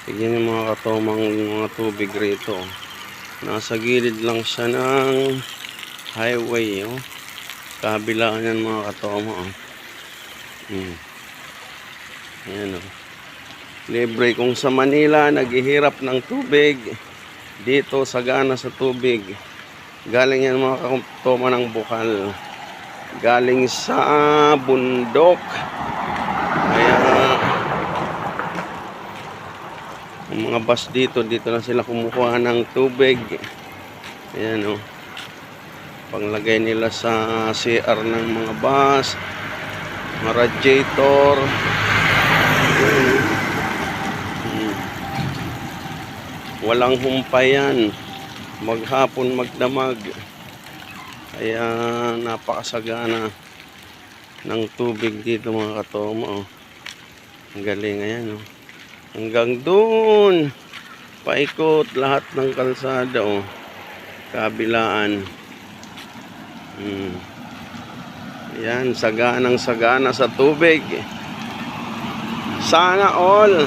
Tignan yung mga katomang mga tubig rito. Nasa gilid lang siya ng highway. Oh. Kabilaan yan mga katoma. Oh. Ayan, oh. Libre kung sa Manila naghihirap ng tubig, dito sagana sa tubig. Galing yan mga katoma ng Bukal. Galing sa bundok. Kaya ang mga bus dito na sila kumukuha ng tubig. Ayan, oh. Panglagay nila sa CR ng mga bus, mga radiator. Walang humpay yan, maghapon magdamag. Kaya napakasagana ng tubig dito mga katoma. Oh. Ang galing, ayan, oh. Hanggang doon paikot lahat ng kalsada, oh. Kabilaan. Ayan, saganang sagana sa tubig. Sana all.